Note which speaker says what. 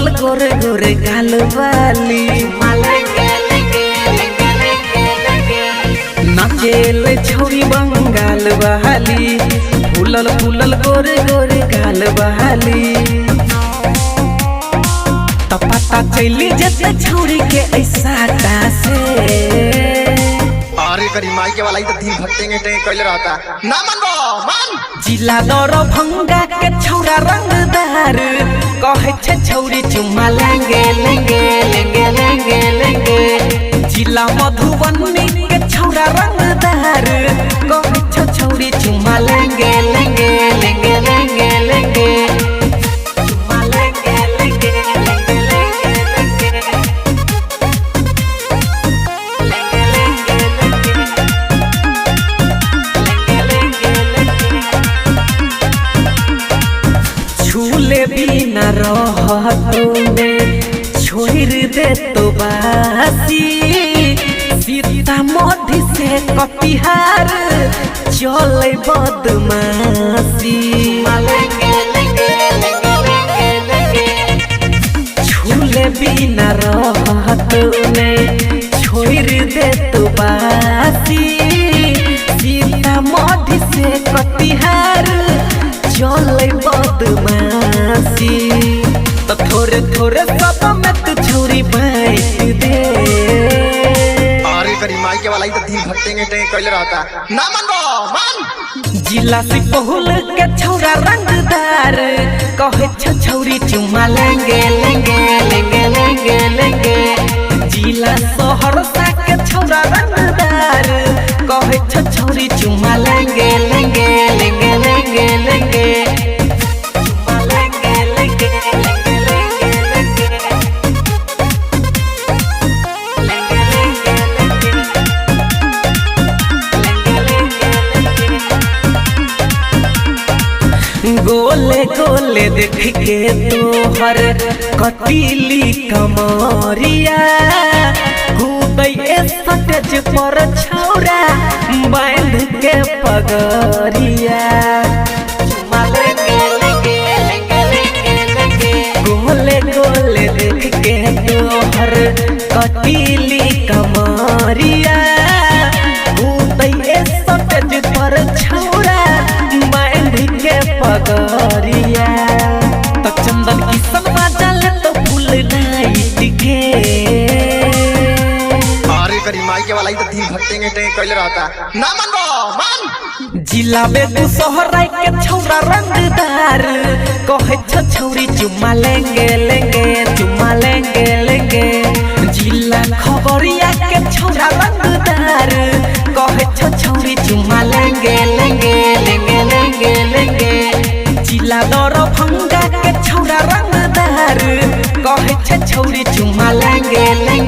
Speaker 1: फूलल गोरे गोरे गाल वाली नाचेल छौरी बंगाल वाली फूलल फूलल गोरे गोरे गाल वाली पता चली जैसे छौरी के ऐसा से
Speaker 2: अरे करी माई के वाला ही तो दिन भटकेंगे टे कैले रहता ना मनबो मन
Speaker 1: जिला दरभंगा के छौरा रंगदार कहे छे छौरी चुम्मा लेंगे लेंगे लेंगे लेंगे लेंगे जिला मधुबनी के छौरा रंगदार कहे छे छौरी चुम्मा लेंगे लेंगे लेंगे लेंगे लेंगे चुम्मा लेंगे लेंगे लेंगे लेंगे छूले बिना रहतोने छोड़ दे तो बासी सीतामढ़ी से कटिहार चले बदमाशी छूले बिना रहतोने छोड़ दे तो बासी सीतामढ़ी से कटिहार चले बदमाशी तो थोड़े थोड़े सब में तू छुरी बैठ दे
Speaker 2: अरे करी माई के वाला ही तो दिन भटकेंगे टे कैले रहता ना मनबो मन
Speaker 1: जिला सुपौल के छौरा रंगदार कहे छे छौरी चुम्मा लेंगे लेंगे लेंगे लेंगे लेंगे जिला सहरसा के छौरा रंगदार कहे छे छौरी चुम्मा लेंगे लेंगे लेंगे लेंगे लेंगे चुम्मा लेंगे लेंगे लेंगे लेंगे लेंगे गोले गोले देख के तोहर कटीली कमरिया सटेज पर छौरा बांध के पगरिया गोले गोले देख के तोहर कटीली कमरिया सटेज पर छौरा बांध के पगरिया तो चंदन की सलवा जले तो फूल नहीं दिखे
Speaker 2: करी माई के वाला ही तो दिन भटकेंगे टे कैले रहता ना मनबो मन
Speaker 1: जिला बेगूसराय के छौरा रंगदार कहे छे छौरी चुम्मा लेंगे लेंगे चुम्मा लेंगे लेंगे जिला खगड़िया के छौरा रंगदार कहे छे छौरी चुम्मा लेंगे लेंगे लेंगे लेंगे लेंगे जिला दरभंगा के छौरा रंगदार कहे छे छौरी चुम्मा लेंगे लेंगे